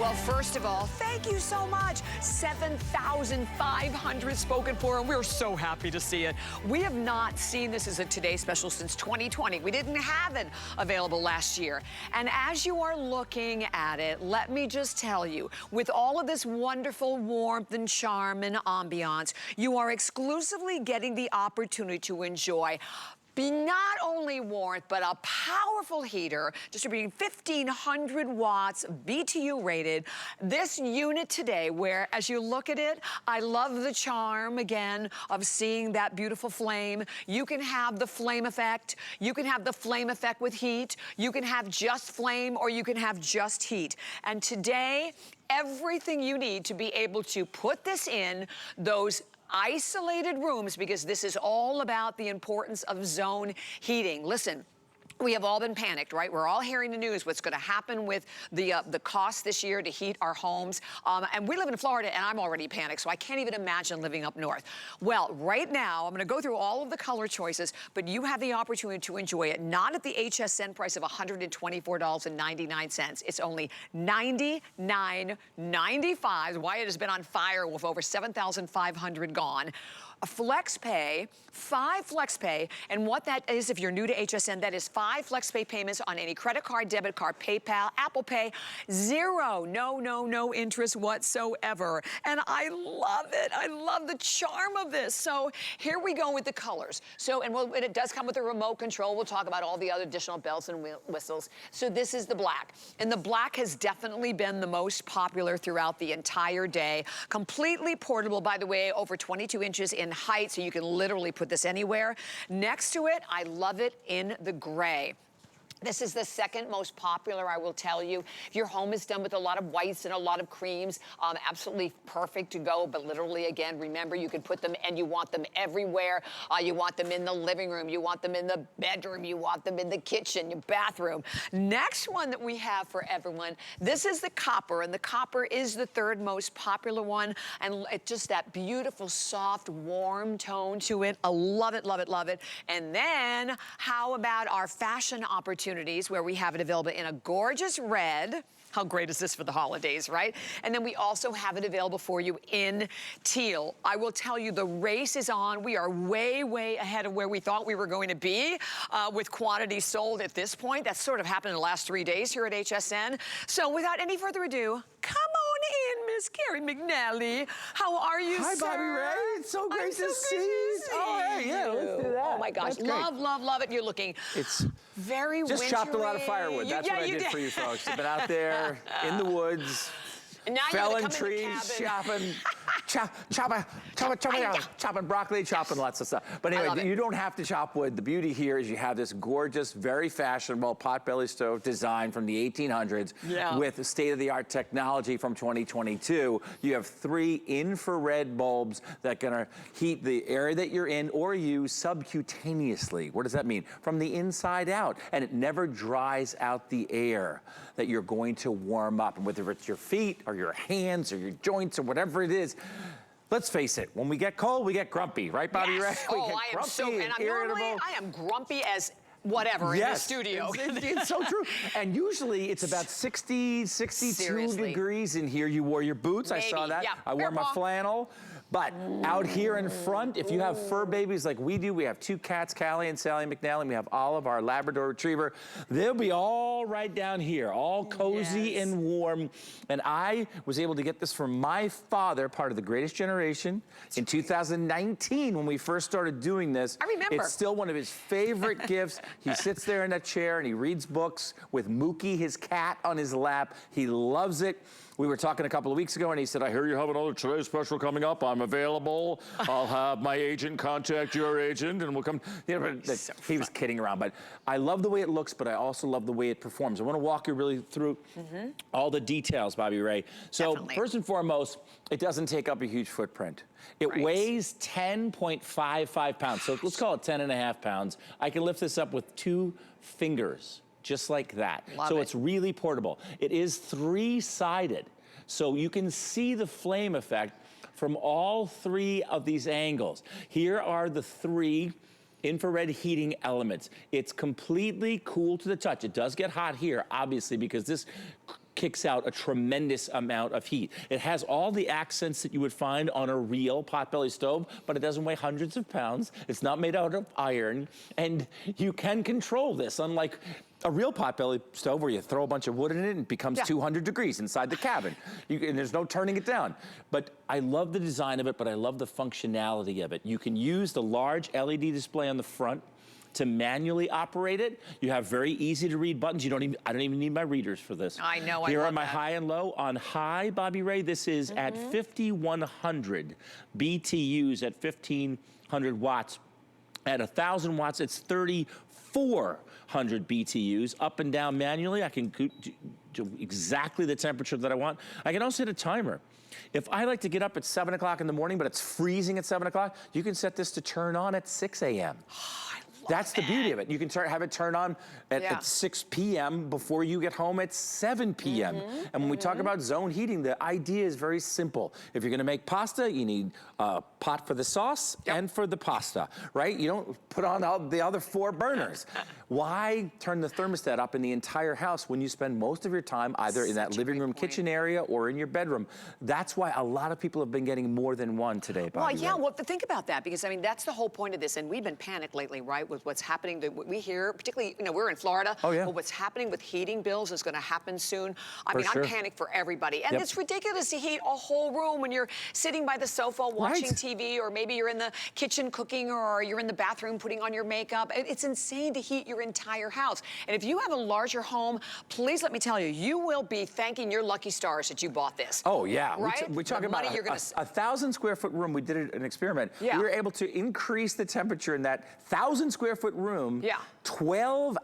Well, first of all, thank you so much. 7,500 spoken for, and we're so happy to see it. We have not seen this as a Today Special since 2020. We didn't have it available last year. And as you are looking at it, let me just tell you, with all of this wonderful warmth and charm and ambiance, you are exclusively getting the opportunity to enjoy not only warmth, but a powerful heater, distributing 1,500 watts, BTU rated. This unit today, where as you look at it, I love the charm, again, of seeing that beautiful flame. You can have the flame effect. You can have the flame effect with heat. You can have just flame, or you can have just heat. And today, everything you need to be able to put this in those isolated rooms, because this is all about the importance of zone heating. Listen, we have all been panicked, right? We're all hearing the news, what's gonna happen with the cost this year to heat our homes. And we live in Florida, and I'm already panicked, so I can't even imagine living up north. Well, right now, I'm gonna go through all of the color choices, but you have the opportunity to enjoy it, not at the HSN price of $124.99. It's only $99.95. Wyatt has been on fire with over 7,500 gone. A flex pay, 5 flex pay, and what that is, if you're new to HSN, that is 5 flex pay payments on any credit card, debit card, PayPal, Apple Pay, 0, no interest whatsoever. And I love it. I love the charm of this. So here we go with the colors. So, and it does come with a remote control. We'll talk about all the other additional bells and whistles. So this is the black. And the black has definitely been the most popular throughout the entire day. Completely portable, by the way, over 22 inches in height, so you can literally put this anywhere. Next to it, I love it in the gray. This is the second most popular, I will tell you. If your home is done with a lot of whites and a lot of creams, absolutely perfect to go. But literally, again, remember, you can put them, and you want them everywhere. You want them in the living room. You want them in the bedroom. You want them in the kitchen, your bathroom. Next one that we have for everyone, this is the copper, and the copper is the third most popular one. And it's just that beautiful, soft, warm tone to it. I love it, love it, love it. And then, how about our fashion opportunities, where we have it available in a gorgeous red. How great is this for the holidays, right? And then we also have it available for you in teal. I will tell you, the race is on. We are way, way ahead of where we thought we were going to be with quantity sold at this point. That's sort of happened in the last 3 days here at HSN. So without any further ado, come on in, Miss Carrie McNally. How are you, Hi, sir? Bobby Ray. It's so great to see you. Oh, hey, yeah, let's do that. Oh my gosh, love, love, love it. You're looking very just wintry. chopped a lot of firewood. That's what I did for you folks. I've been out there in the woods, and now felling trees, chopping broccoli, chopping lots of stuff. But anyway, you don't have to chop wood. The beauty here is you have this gorgeous, very fashionable potbelly stove design from the 1800s with state-of-the-art technology from 2022. You have 3 infrared bulbs that are gonna heat the area that you're in or use subcutaneously. What does that mean? From the inside out. And it never dries out the air that you're going to warm up. And whether it's your feet or your hands or your joints or whatever it is, let's face it, when we get cold, we get grumpy, right, Bobby Ray? Oh, I am so, and I'm normally, I am grumpy as whatever in the studio. It's so true. And usually it's about 60, 62 degrees in here. You wore your boots, I saw that. I wore my flannel. But out here in front, if you have fur babies like we do, we have 2 cats, Callie and Sally McNally, and we have Olive, our Labrador Retriever. They'll be all right down here, all cozy and warm. And I was able to get this from my father, part of the Greatest Generation, in 2019 when we first started doing this. I remember. It's still one of his favorite gifts. He sits there in a chair and he reads books with Mookie, his cat, on his lap. He loves it. We were talking a couple of weeks ago, and he said, I hear you have another Today Special coming up. I'm available. I'll have my agent contact your agent, and we'll come. You know, he was kidding around, but I love the way it looks, but I also love the way it performs. I want to walk you really through all the details, Bobby Ray. So first and foremost, it doesn't take up a huge footprint. It weighs 10.55 pounds, so let's call it 10.5 pounds. I can lift this up with 2 fingers. Just like that. So it's really portable. It is 3-sided, so you can see the flame effect from all 3 of these angles. Here are the 3 infrared heating elements. It's completely cool to the touch. It does get hot here, obviously, because this kicks out a tremendous amount of heat. It has all the accents that you would find on a real potbelly stove, but it doesn't weigh hundreds of pounds. It's not made out of iron, and you can control this, unlike a real potbelly stove where you throw a bunch of wood in it and it becomes 200 degrees inside the cabin. And there's no turning it down. But I love the design of it, but I love the functionality of it. You can use the large LED display on the front to manually operate it. You have very easy to read buttons. I don't even need my readers for this. I know, Here I are love my that. high and low. On high, Bobby Ray, this is at 5,100 BTUs at 1,500 watts. At 1,000 watts, it's 3,400 BTUs. Up and down manually, I can do exactly the temperature that I want. I can also hit a timer. If I like to get up at 7 o'clock in the morning, but it's freezing at 7 o'clock, you can set this to turn on at 6 a.m. That's the beauty of it. You can have it turn on at 6 p.m. before you get home at 7 p.m. And when we talk about zone heating, the idea is very simple. If you're gonna make pasta, you need a pot for the sauce and for the pasta, right? You don't put on all the other 4 burners. Why turn the thermostat up in the entire house when you spend most of your time either in that living room, kitchen area, or in your bedroom? That's why a lot of people have been getting more than one today, Bobby. Well, yeah, well, think about that, because I mean, that's the whole point of this, and we've been panicked lately, right, with what's happening. We hear, particularly, you know, we're in Florida. Oh, yeah. But what's happening with heating bills is going to happen soon. I For mean, sure. I'm panicked for everybody, and it's ridiculous to heat a whole room when you're sitting by the sofa watching TV, or maybe you're in the kitchen cooking, or you're in the bathroom putting on your makeup. It's insane to heat your entire house. And if you have a larger home, please let me tell you, you will be thanking your lucky stars that you bought this. Oh, yeah. Right? We talk about a 1,000 square foot room. We did an experiment. Yeah. We were able to increase the temperature in that 1,000 square foot room 12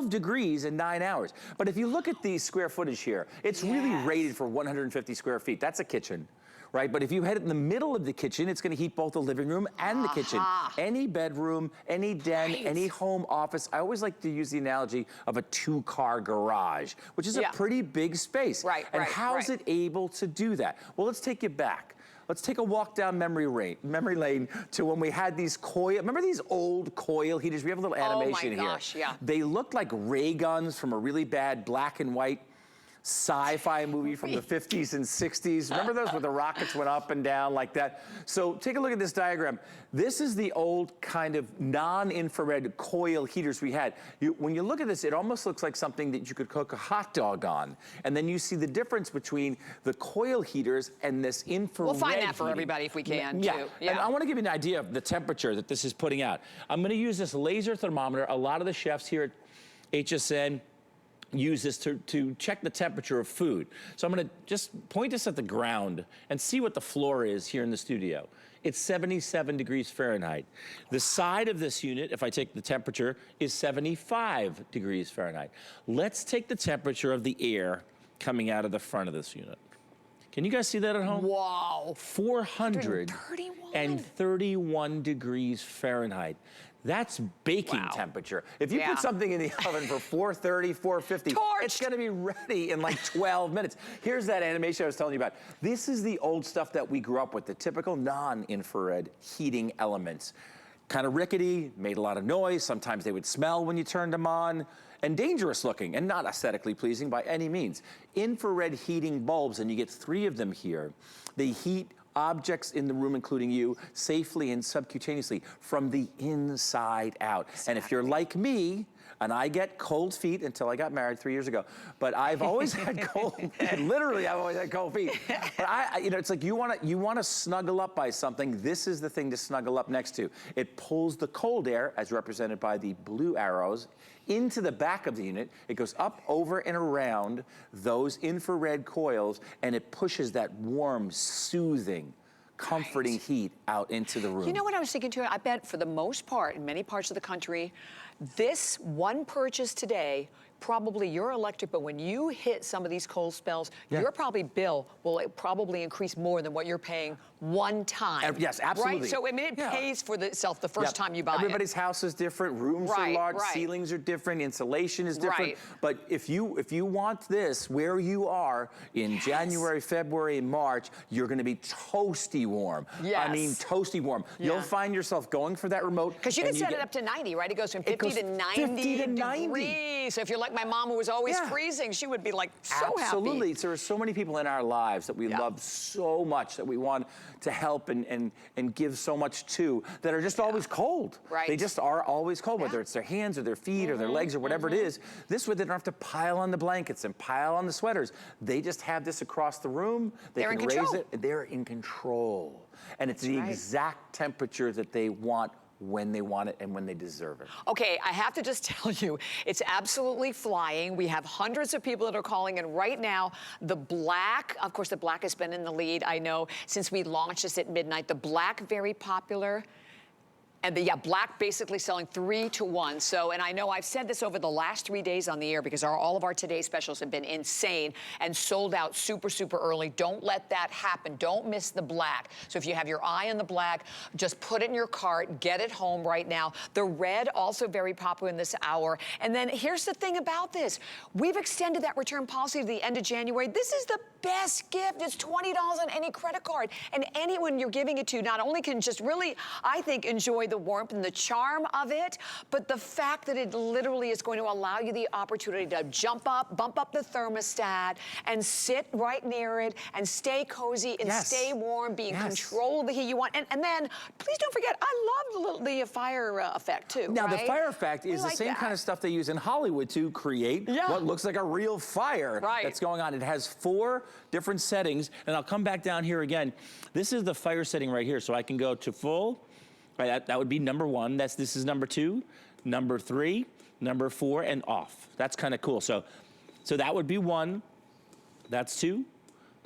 degrees in 9 hours. But if you look at the square footage here, it's really rated for 150 square feet. That's a kitchen. Right, but if you had it in the middle of the kitchen, it's going to heat both the living room and the kitchen. Any bedroom, any den, any home office. I always like to use the analogy of a 2-car garage, which is a pretty big space. And how is it able to do that? Well, let's take you back. Let's take a walk down memory lane to when we had these coil. Remember these old coil heaters? We have a little animation here. Oh my gosh, yeah. They looked like ray guns from a really bad black and white sci-fi movie from the 50s and 60s. Remember those where the rockets went up and down like that? So take a look at this diagram. This is the old kind of non-infrared coil heaters we had. When you look at this, it almost looks like something that you could cook a hot dog on. And then you see the difference between the coil heaters and this infrared We'll find that for heating. everybody if we can, Yeah. too. And I want to give you an idea of the temperature that this is putting out. I'm going to use this laser thermometer. A lot of the chefs here at HSN use this to check the temperature of food. So I'm gonna just point this at the ground and see what the floor is here in the studio. It's 77 degrees Fahrenheit. The side of this unit, if I take the temperature, is 75 degrees Fahrenheit. Let's take the temperature of the air coming out of the front of this unit. Can you guys see that at home? Wow. 431 degrees Fahrenheit. That's baking temperature. If you put something in the oven for 430, 450, it's gonna be ready in like 12 minutes. Here's that animation I was telling you about. This is the old stuff that we grew up with, the typical non-infrared heating elements. Kind of rickety, made a lot of noise. Sometimes they would smell when you turned them on, and dangerous looking and not aesthetically pleasing by any means. Infrared heating bulbs, and you get 3 of them here. They heat objects in the room, including you, safely and subcutaneously from the inside out. And if you're like me, and I get cold feet until I got married 3 years ago, but I've always had cold, literally I've always had cold feet. But you know, it's like you wanna snuggle up by something, this is the thing to snuggle up next to. It pulls the cold air, as represented by the blue arrows, into the back of the unit. It goes up, over, and around those infrared coils, and it pushes that warm, soothing, comforting heat out into the room. You know what I was thinking too? I bet for the most part, in many parts of the country, this one purchase today, probably your electric bill, when you hit some of these cold spells, your probably bill will probably increase more than what you're paying one time. Yes, absolutely. Right? So, I mean, it pays for itself the first time you buy Everybody's house is different. Rooms are large. Right. Ceilings are different. Insulation is different. Right. But if you want this where you are in January, February, March, you're going to be toasty warm. Yes. I mean, toasty warm. You'll find yourself going for that remote. Because you can set it up to 90, right? It goes from 50 to 90 degrees. So if you're like my mom who was always freezing, she would be like so happy. Absolutely. There are so many people in our lives that we love so much, that we want to help and give so much to, that are just always cold. Right. They just are always cold, whether it's their hands or their feet or their legs or whatever it is. This way they don't have to pile on the blankets and pile on the sweaters. They just have this across the room. They're can raise it. They're in control. And it's the exact temperature that they want when they want it and when they deserve it. Okay, I have to just tell you, it's absolutely flying. We have hundreds of people that are calling, and right now, the black, of course, the black has been in the lead, I know, since we launched this at midnight. The black, very popular. And the black basically selling 3 to 1. So, and I know I've said this over the last 3 days on the air because all of our Today specials have been insane and sold out super, super early. Don't let that happen. Don't miss the black. So if you have your eye on the black, just put it in your cart, get it home right now. The red, also very popular in this hour. And then here's the thing about this. We've extended that return policy to the end of January. This is the best gift. It's $20 on any credit card. And anyone you're giving it to not only can just really, I think, enjoy the warmth and the charm of it, but the fact that it literally is going to allow you the opportunity to bump up the thermostat and sit right near it and stay cozy and stay warm, be in control of the heat you want. And then, please don't forget, I love the fire effect too. Now, the fire effect is the same kind of stuff they use in Hollywood to create what looks like a real fire that's going on. It has 4 different settings, and I'll come back down here again. This is the fire setting right here, so I can go to full. Right, that would be number 1. This is number 2, number 3, number 4, and off. That's kind of cool. So that would be 1. That's 2,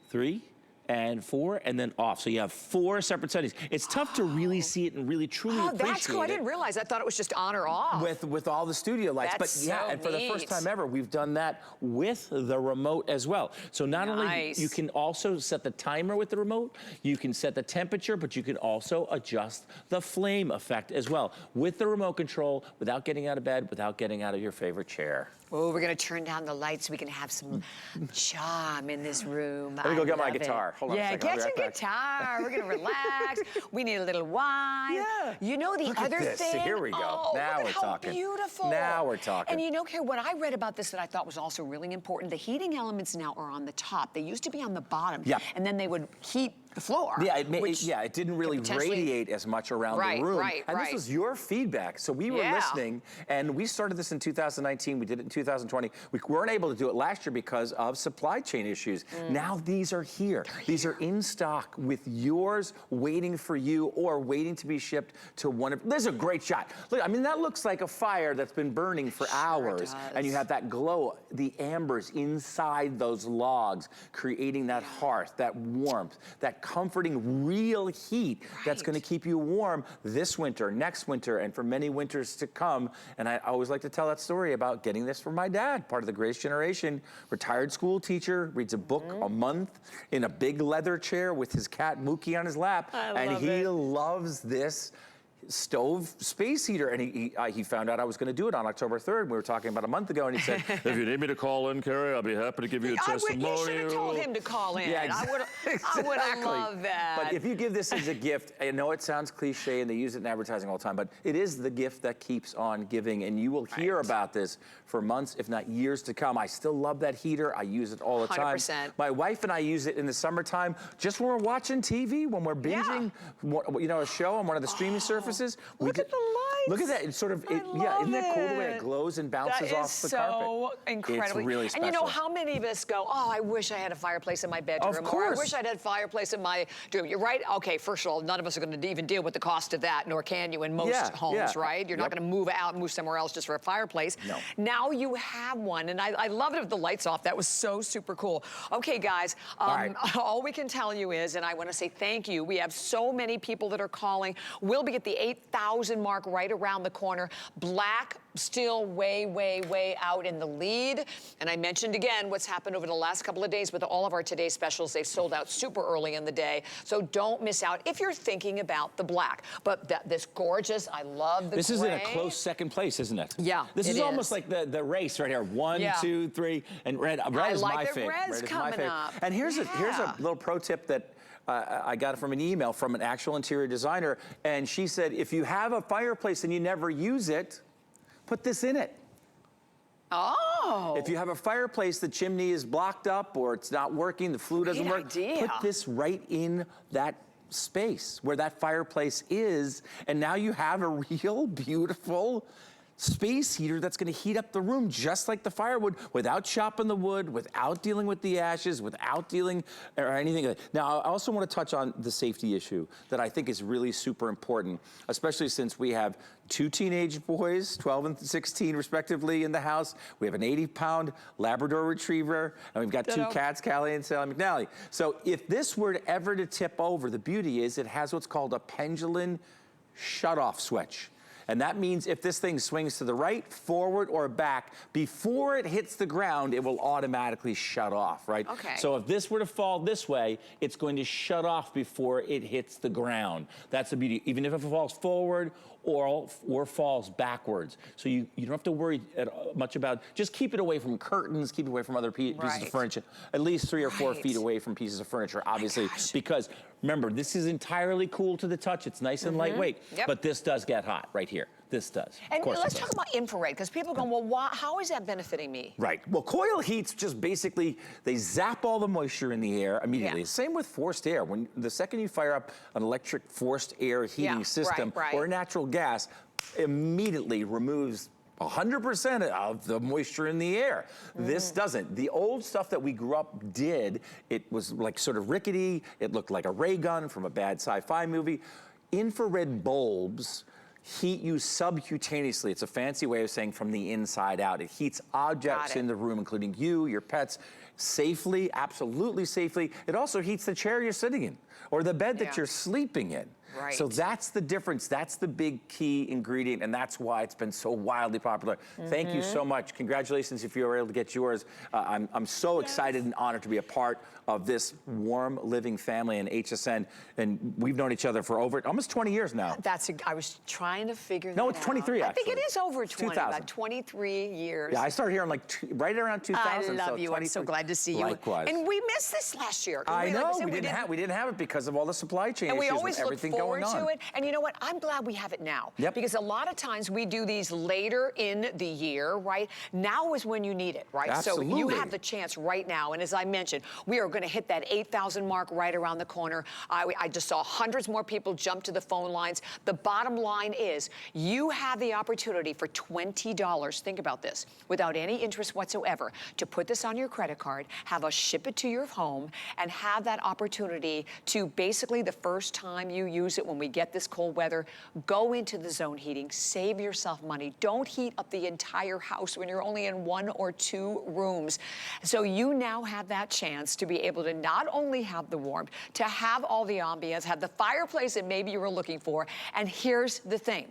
3, and 4, and then off. So you have 4 separate settings. It's tough to really see it and really truly appreciate it. That's cool. I didn't realize. I thought it was just on or off. With all the studio lights. That's and for the first time ever, we've done that with the remote as well. So not only you can also set the timer with the remote, you can set the temperature, but you can also adjust the flame effect as well with the remote control, without getting out of bed, without getting out of your favorite chair. Oh, we're gonna turn down the lights so we can have some charm in this room. Let me go get my guitar. Hold on a second. Get your guitar. We're gonna relax. We need a little wine. Yeah. You know the other thing? Here we go. Now we're talking. Beautiful. Now we're talking. And you know, Kara, what I read about this that I thought was also really important, the heating elements now are on the top. They used to be on the bottom. Yeah. And then they would heat the floor. Yeah, it didn't really radiate as much around the room. And this was your feedback. So we were listening, and we started this in 2019. We did it in 2020. We weren't able to do it last year because of supply chain issues. Now these are here. These are in stock with yours waiting for you or waiting to be shipped to one of. There's a great shot. Look, I mean, that looks like a fire that's been burning for hours. And you have that glow, the ambers inside those logs, creating that hearth, that warmth, that comforting real heat that's going to keep you warm this winter, next winter, and for many winters to come. And I always like to tell that story about getting this from my dad, part of the greatest generation, retired school teacher, reads a book a month in a big leather chair with his cat Mookie on his lap, and he loves this stove space heater, and he found out I was going to do it on October 3rd. We were talking about a month ago, and he said, if you need me to call in, Carrie, I'll be happy to give you a testimonial. You should have told him to call in. Yeah, I would have loved that. But if you give this as a gift, I know it sounds cliche, and they use it in advertising all the time, but it is the gift that keeps on giving, and you will hear about this for months, if not years to come. I still love that heater. I use it all the time. 100%. My wife and I use it in the summertime, just when we're watching TV, when we're binging, a show on one of the streaming surfaces. Look at the lights. Look at that. It's sort of, isn't that cool the way it glows and bounces off the carpet? That is so incredible. It's really special. And you know, how many of us go, oh, I wish I had a fireplace in my bedroom. Of course. Or I wish I'd had a fireplace in my room. You're right. Okay, first of all, none of us are going to even deal with the cost of that, nor can you in most homes, right? You're not going to move out, move somewhere else just for a fireplace. No. Now you have one, and I love it with the lights off. That was so super cool. Okay, guys, all we can tell you is, and I want to say thank you, we have so many people that are calling. We'll be at the 8,000 mark right around the corner. Black still way, way, way out in the lead. And I mentioned again what's happened over the last couple of days with all of our today's specials. They've sold out super early in the day. So don't miss out if you're thinking about the black. But this gorgeous, I love the gray. This is in a close second place, isn't it? Yeah, This is almost like the race right here. One, two, three, and red is my favorite. I like the red's coming up. And here's a little pro tip that I got from an email from an actual interior designer, and she said, if you have a fireplace and you never use it, put this in it. Oh. If you have a fireplace, the chimney is blocked up or it's not working, the flue doesn't work, put this right in that space where that fireplace is, and now you have a real beautiful space heater that's going to heat up the room just like the firewood, without chopping the wood, without dealing with the ashes, without dealing or anything like that. Now, I also want to touch on the safety issue that I think is really super important, especially since we have 2 teenage boys, 12 and 16 respectively, in the house. We have an 80-pound Labrador Retriever, and we've got 2 cats, Callie and Sally McNally. So if this were ever to tip over, the beauty is it has what's called a pendulum shut-off switch. And that means if this thing swings to the right, forward, or back, before it hits the ground, it will automatically shut off, right? Okay. So if this were to fall this way, it's going to shut off before it hits the ground. That's the beauty, even if it falls forward or falls backwards. So you don't have to worry much about, just keep it away from curtains, keep it away from other pieces of furniture, at least 3 or 4 feet away from pieces of furniture, obviously, because remember, this is entirely cool to the touch. It's nice and lightweight, but this does get hot right here. This does. And let's talk about infrared, because people go, well, how is that benefiting me? Right. Well, coil heats just basically, they zap all the moisture in the air immediately. Same with forced air. When the second you fire up an electric forced air heating system or natural gas, immediately removes 100% of the moisture in the air. This doesn't. The old stuff that we grew up did, it was like sort of rickety. It looked like a ray gun from a bad sci-fi movie. Infrared bulbs heat you subcutaneously. It's a fancy way of saying from the inside out. It heats objects in the room, including you, your pets, safely, absolutely safely. It also heats the chair you're sitting in or the bed that you're sleeping in. Right. So that's the difference. That's the big key ingredient, and that's why it's been so wildly popular. Thank you so much. Congratulations if you were able to get yours. I'm so excited and honored to be a part of this warm living family in HSN, and we've known each other for over almost 20 years now. I was trying to figure that out. No, it's 23 actually. I think it is over 20, 2000. about 23 years. Yeah, I started here in right around 2000. I love you. I'm so glad to see you. Likewise. And we missed this last year. I know. We didn't have it because of all the supply chain and issues we always and everything going on. To it. And you know what? I'm glad we have it now. Because a lot of times we do these later in the year, right? Now is when you need it, right? Absolutely. So you have the chance right now. And as I mentioned, we are going to hit that 8,000 mark right around the corner. I just saw hundreds more people jump to the phone lines. The bottom line is you have the opportunity for $20. Think about this. Without any interest whatsoever, to put this on your credit card, have us ship it to your home, and have that opportunity to basically the first time you use it when we get this cold weather, go into the zone heating, save yourself money. Don't heat up the entire house when you're only in 1 or 2 rooms. So you now have that chance to be able to not only have the warmth, to have all the ambiance, have the fireplace that maybe you were looking for. And here's the thing.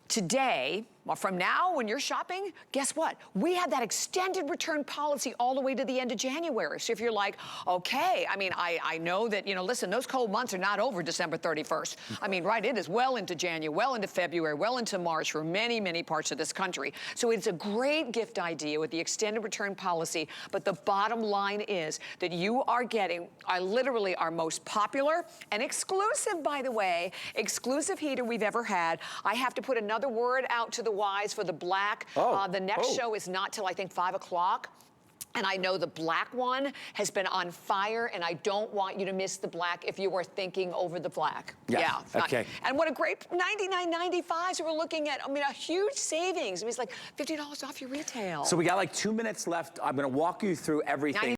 Today, well, from now, when you're shopping, guess what? We have that extended return policy all the way to the end of January. So if you're like, okay, I mean, I know that, you know, listen, those cold months are not over December 31st. I mean, right, it is well into January, well into February, well into March for many, many parts of this country. So it's a great gift idea with the extended return policy. But the bottom line is that you are getting literally our most popular and exclusive, by the way, exclusive heater we've ever had. I have to put another word out to the wise for the black. The next show is not till I think 5 o'clock. And I know the black one has been on fire, and I don't want you to miss the black if you are thinking over the black. Okay. And what a great $99.95. So we're looking at, I mean, a huge savings. I mean, it's like $50 off your retail. So we got like 2 minutes left. I'm going to walk you through everything.